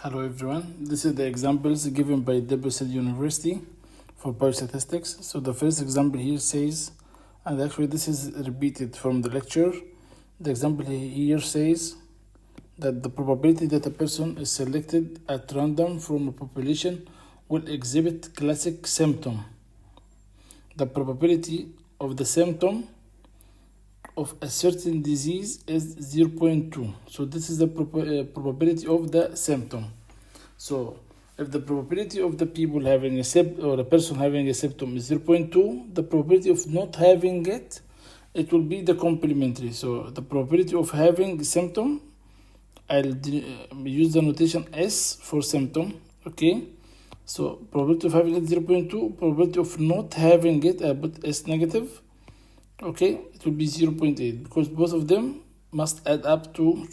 Hello everyone, this is the examples given by Debrecen University for biostatistics. So the first example here says, and actually this is repeated from the lecture, the example here says that the probability that a person is selected at random from a population will exhibit classic symptom. The probability of the symptom of a certain disease is 0.2. So this is the probability of the symptom. So if the probability of the people having a or a person having a symptom is 0.2, the probability of not having it will be the complementary. So the probability of having a symptom, I'll use the notation S for symptom, okay? So probability of having it 0.2, probability of not having it, I put S negative, okay, it will be 0.8 because both of them must add up to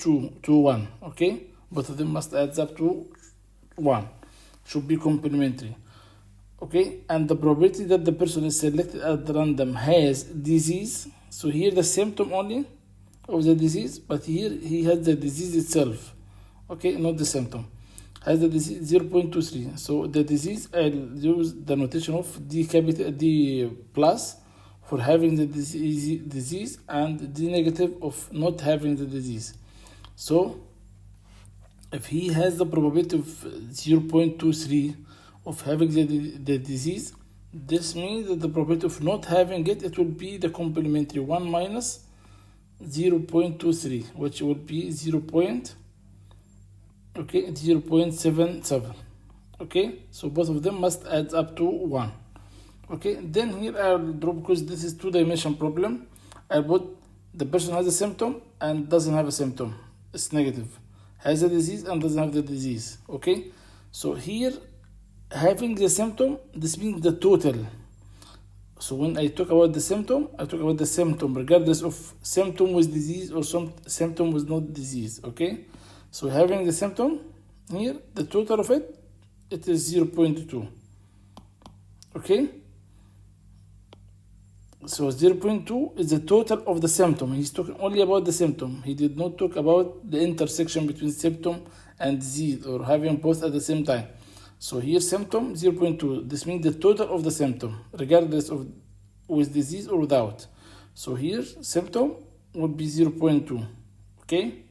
1, okay? Both of them must add up to 1, should be complementary, okay? And the probability that the person is selected at random has disease, so here the symptom only of the disease, but here he has the disease itself, okay, not the symptom, has the disease 0.23. So the disease, I'll use the notation of D plus for having the disease and D negative of not having the disease. So if he has the probability of 0.23 of having the disease, this means that the probability of not having it will be the complementary 1 minus 0.23, which will be 0.77. Okay, so both of them must add up to 1. Okay, then here I'll draw, because this is two-dimensional problem, I put the person has a symptom and doesn't have a symptom, it's negative, has a disease and doesn't have the disease, okay? So here, having the symptom, this means the total. So when I talk about the symptom, I talk about the symptom, regardless of symptom with disease or some symptom with not disease, okay? So having the symptom, here, the total of it is 0.2, okay? So 0.2 is the total of the symptom. He's talking only about the symptom. He did not talk about the intersection between symptom and disease or having both at the same time. So here symptom 0.2. This means the total of the symptom, regardless of with disease or without. So here symptom would be 0.2. Okay?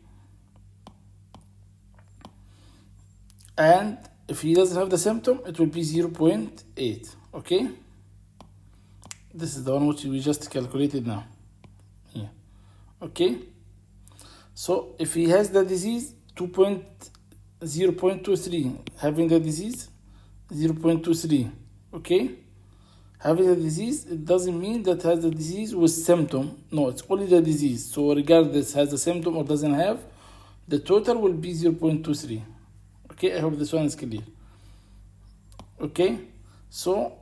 And if he doesn't have the symptom, it will be 0.8. Okay? This is the one which we just calculated now. Here. Okay? So if he has the disease, 0.23. Having the disease, 0.23. Okay? Having the disease, it doesn't mean that has the disease with symptom. No, it's only the disease. So regardless has the symptom or doesn't have, the total will be 0.23. Okay? I hope this one is clear. Okay? So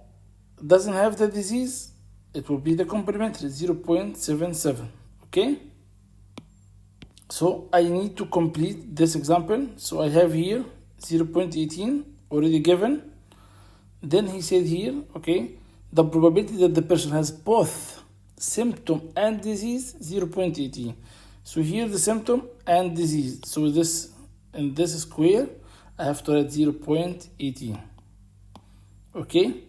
doesn't have the disease, it will be the complementary 0.77. Okay, so I need to complete this example. So I have here 0.18 already given. Then he said here, okay, the probability that the person has both symptom and disease 0.18. So here the symptom and disease, so this in this square I have to write 0.18. okay,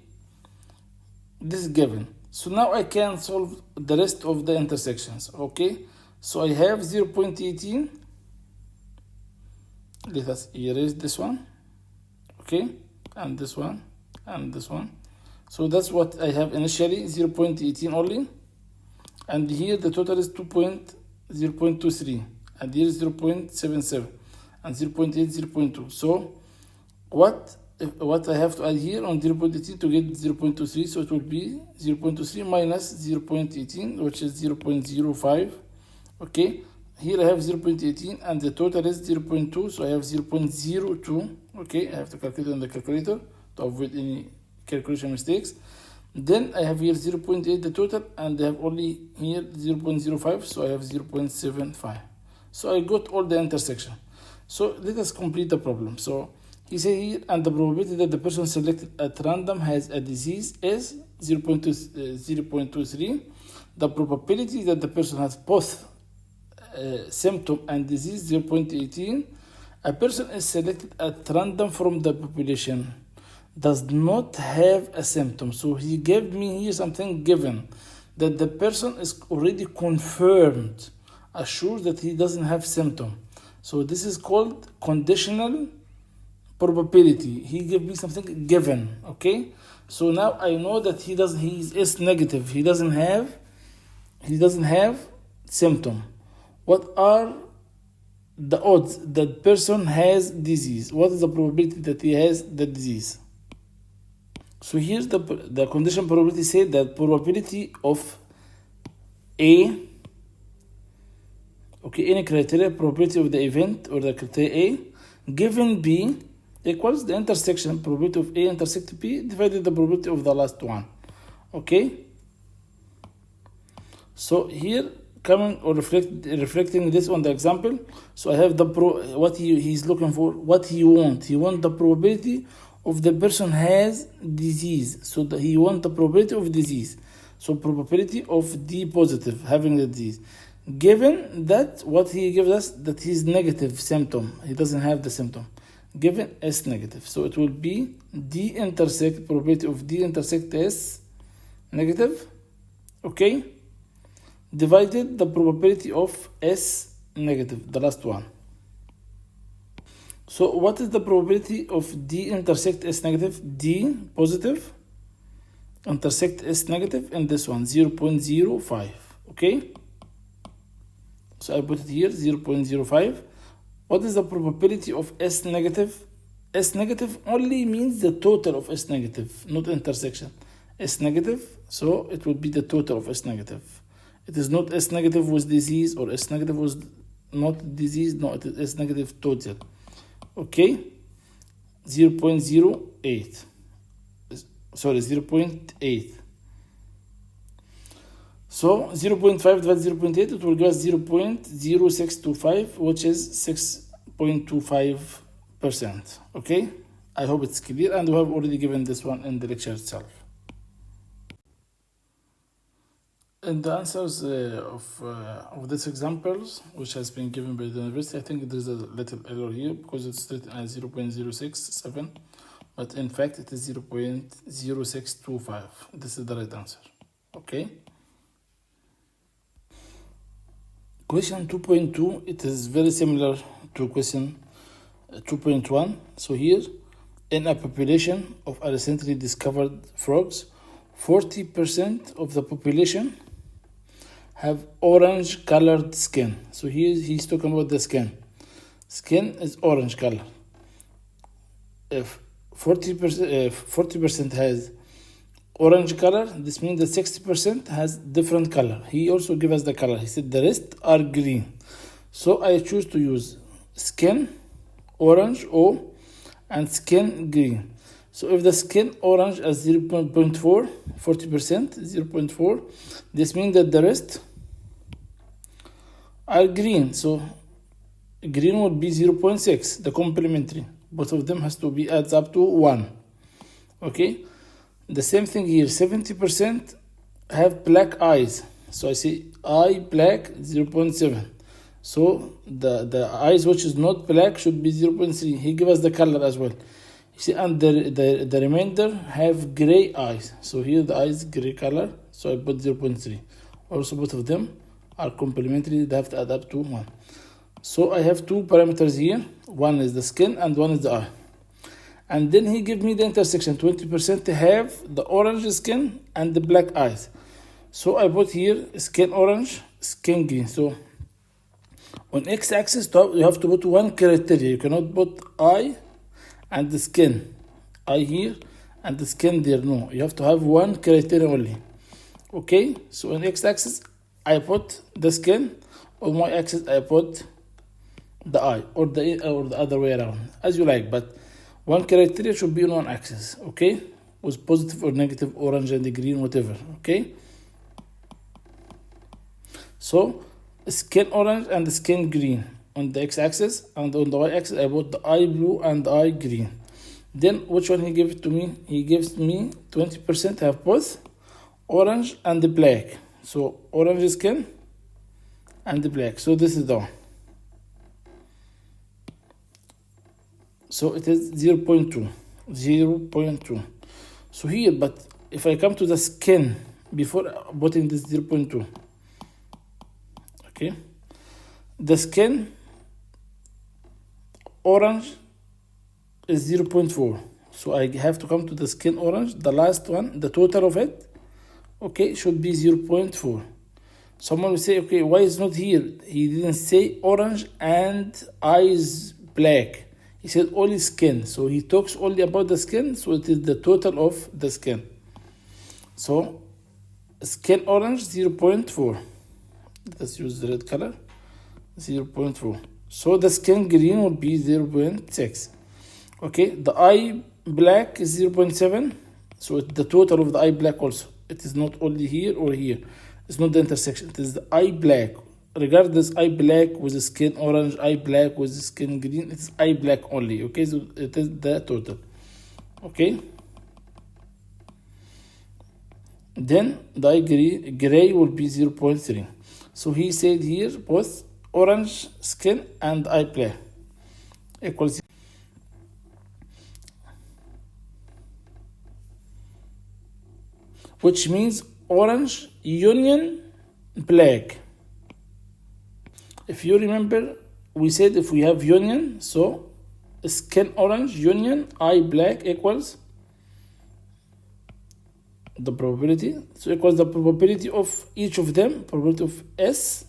this is given. So now I can solve the rest of the intersections, okay? So I have 0.18. Let us erase this one, okay? And this one, and this one. So that's what I have initially, 0.18 only. And here the total is 0.23. And here is 0.77. And 0.8, 0.2. So what I have to add here on 0.18 to get 0.23, so it will be 0.23 minus 0.18, which is 0.05. Okay, here I have 0.18 and the total is 0.2, so I have 0.02. Okay, I have to calculate on the calculator to avoid any calculation mistakes. Then I have here 0.8 the total, and I have only here 0.05, so I have 0.75. So I got all the intersection. So let us complete the problem. So he said here, and the probability that the person selected at random has a disease is 0.23. The probability that the person has both symptom and disease 0.18, A person is selected at random from the population, does not have a symptom. So he gave me here something given, that the person is already confirmed, assured that he doesn't have symptom. So this is called conditional probability. He gave me something given, okay? So now I know that he is negative. He doesn't have symptom. What are the odds that person has disease? What is the probability that he has the disease? So here's the condition probability say that probability of A, okay, any criteria, probability of the event or the criteria A given B equals the intersection probability of A intersect B divided the probability of the last one. Okay. So here coming or reflecting this on the example. So I have what he's looking for, what he wants. He wants the probability of the person has disease. So he wants the probability of disease. So probability of D positive, having the disease. Given that what he gives us, that he's negative symptom. He doesn't have the symptom. Given S negative. So it will be D intersect, probability of D intersect S negative. Okay. Divided the probability of S negative, the last one. So what is the probability of D intersect S negative? D positive intersect S negative in this one, 0.05. Okay. So I put it here, 0.05. What is the probability of S negative? S negative only means the total of S negative, not intersection. S negative, so it will be the total of S negative. It is not S negative with disease or S negative with not disease. No, it is S negative total. Okay, 0.08. Sorry, 0.8. So 0.5 divided 0.8, it will give us 0.0625, which is 6.25%. Okay, I hope it's clear, and we have already given this one in the lecture itself. In the answers of these examples, which has been given by the university, I think there is a little error here because it's written as 0.067, but in fact it is 0.0625. This is the right answer. Okay. Question 2.2, it is very similar to question 2.1. So here, in a population of recently discovered frogs, 40% of the population have orange colored skin. So here he's talking about the skin. Skin is orange color. If 40% has orange color, this means that 60% has different color. He also gave us the color. He said the rest are green. So I choose to use skin orange O and skin green. So if the skin orange is 0.4, 40%, 0.4, this means that the rest are green. So green would be 0.6, the complementary. Both of them has to be adds up to 1. Okay. The same thing here, 70% have black eyes. So I say eye black 0.7. So the eyes which is not black should be 0.3. He give us the color as well. You see, and the remainder have gray eyes. So here the eyes gray color. So I put 0.3. Also both of them are complementary. They have to add up to 1. So I have two parameters here. One is the skin and one is the eye. And then he give me the intersection. 20% have the orange skin and the black eyes. So I put here skin orange, skin green. So on x-axis you have to put one criteria. You cannot put eye and the skin. Eye here and the skin there. No, you have to have one criteria only. Okay, so on x-axis I put the skin. On my axis I put the eye, or the other way around, as you like, but one criteria should be on one axis, okay? With positive or negative, orange and the green, whatever, okay? So, skin orange and the skin green on the x-axis, and on the y-axis, I put the eye blue and the eye green. Then, which one he gives to me? He gives me 20% have both orange and the black. So, orange skin and the black. So, this is the one. So it is 0.2. 0.2. So here, but if I come to the skin before putting this 0.2, okay, the skin orange is 0.4. So I have to come to the skin orange, the last one, the total of it, okay, should be 0.4. Someone will say, okay, why is not here? He didn't say orange and eyes black. He said only skin. So he talks only about the skin. So it is the total of the skin. So skin orange 0.4. Let's use the red color. 0.4. So the skin green will be 0.6. Okay, the eye black is 0.7. So the total of the eye black also. It is not only here or here. It's not the intersection. It is the eye black. Regardless, eye black with the skin orange, eye black with the skin green. It's eye black only. Okay, so it is the total. Okay. Then the eye gray will be 0.3. So he said here both orange skin and eye black equals, which means orange union black. If you remember, we said if we have union, so skin orange union eye black equals the probability. So equals the probability of each of them, probability of S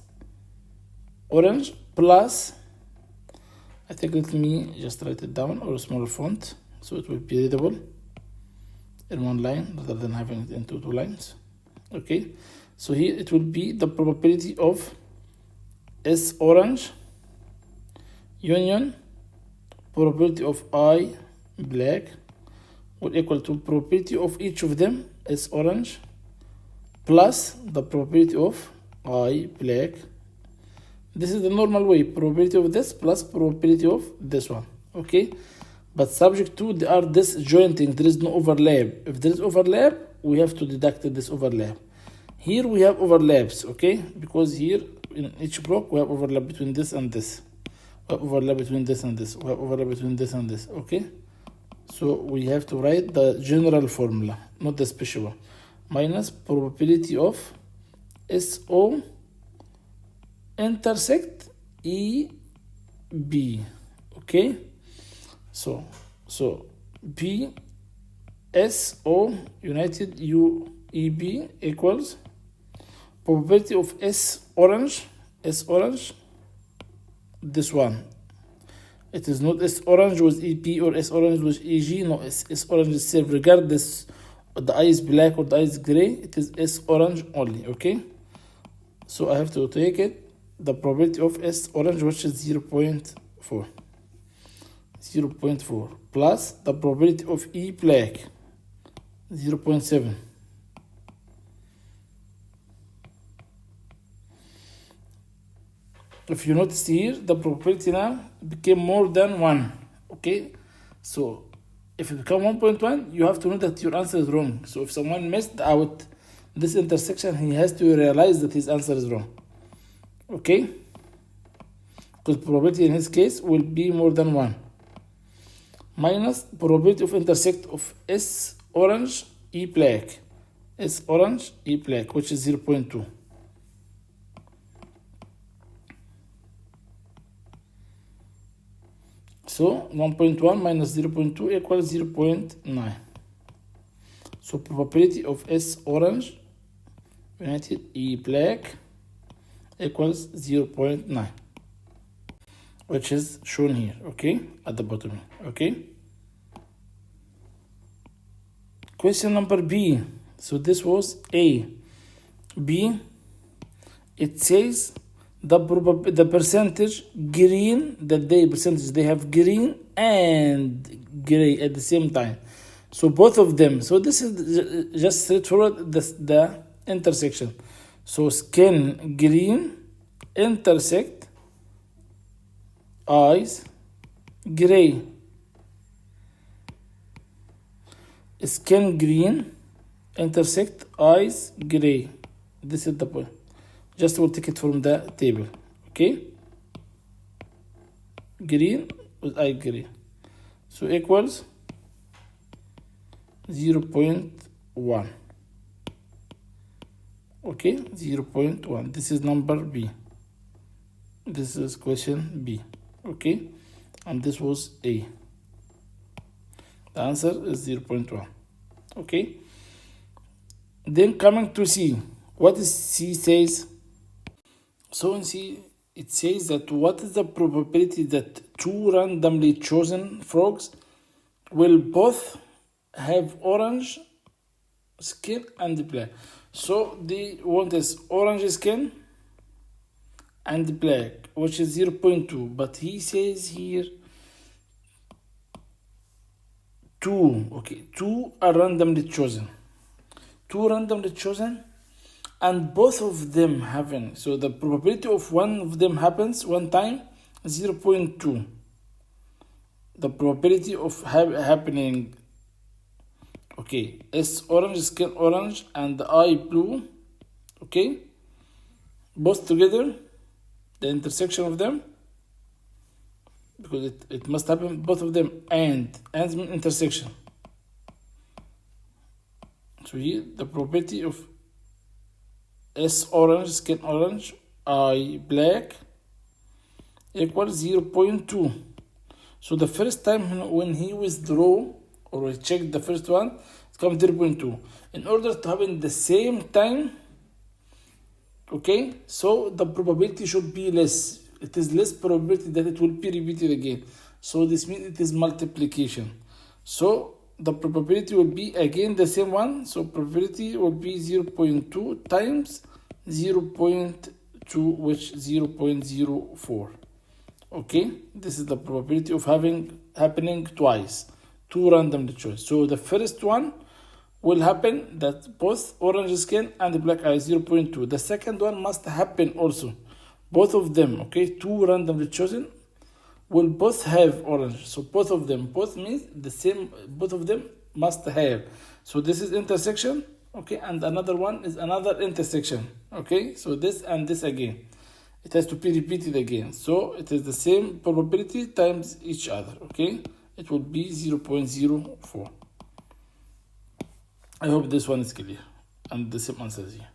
orange plus, I think let me just write it down or a smaller font so it will be readable in one line rather than having it into two lines. Okay, so here it will be the probability of S orange union probability of I black will equal to probability of each of them S orange plus the probability of I black. This is the normal way, probability of this plus probability of this one. Okay, but subject to they are disjointing, there is no overlap. If there is overlap, we have to deduct this overlap. Here we have overlaps, okay, because here in each block we have overlap between this and this, we have overlap between this and this, we have overlap between this and this. Okay, so we have to write the general formula, not the special one, minus probability of SO intersect EB. Okay, so B SO united UEB equals probability of S orange, this one. It is not S orange with EP or S orange with EG, no, S orange itself, regardless the eye is black or the eye is gray, it is S orange only. Okay, so I have to take it, the probability of S orange, which is 0.4 plus the probability of E black 0.7. If you notice here, the probability now became more than 1. Okay, so if it become 1.1, you have to know that your answer is wrong. So if someone missed out this intersection, he has to realize that his answer is wrong. Okay, because probability in his case will be more than 1 minus probability of intersect of S orange E black, S orange E black, which is 0.2. So 1.1 minus 0.2 equals 0.9. So probability of S orange united E black equals 0.9, which is shown here, okay, at the bottom. Okay, question number B. So this was A. B, it says the percentage green, they have green and gray at the same time, so both of them. So this is just straightforward, the intersection. So skin green intersect eyes gray, skin green intersect eyes gray. This is the point. Just we'll take it from the table. Okay, green with eye gray. So equals 0.1. Okay, 0.1. This is number B. This is question B. Okay, and this was A. The answer is 0.1. Okay, then coming to C. What is C says? So in C, it says that what is the probability that two randomly chosen frogs will both have orange skin and black? So they want this orange skin and black, which is 0.2, but he says here 2. Okay, 2 are randomly chosen. 2 randomly chosen, and both of them happen. So the probability of one of them happens one time is 0.2. The probability of happening, okay, S orange, skin orange, and eye blue, okay, both together, the intersection of them, because it must happen both of them, and mean intersection. So here the probability of S orange, skin orange, eye black equals 0.2. So the first time when he withdraw or we check the first one, it comes 0.2. In order to happen the same time, okay, so the probability should be less. It is less probability that it will be repeated again. So this means it is multiplication. So the probability will be again the same one. So probability will be 0.2 times 0.2, which is 0.04. Okay, this is the probability of happening twice, 2 randomly chosen. So the first one will happen that both orange skin and black eye, 0.2. The second one must happen also, both of them, okay, 2 randomly chosen will both have orange. So both of them, both means the same, both of them must have. So this is intersection, okay, and another one is another intersection, okay. So this and this again, it has to be repeated again. So it is the same probability times each other, okay. It will be 0.04. I hope this one is clear and the same answer is here.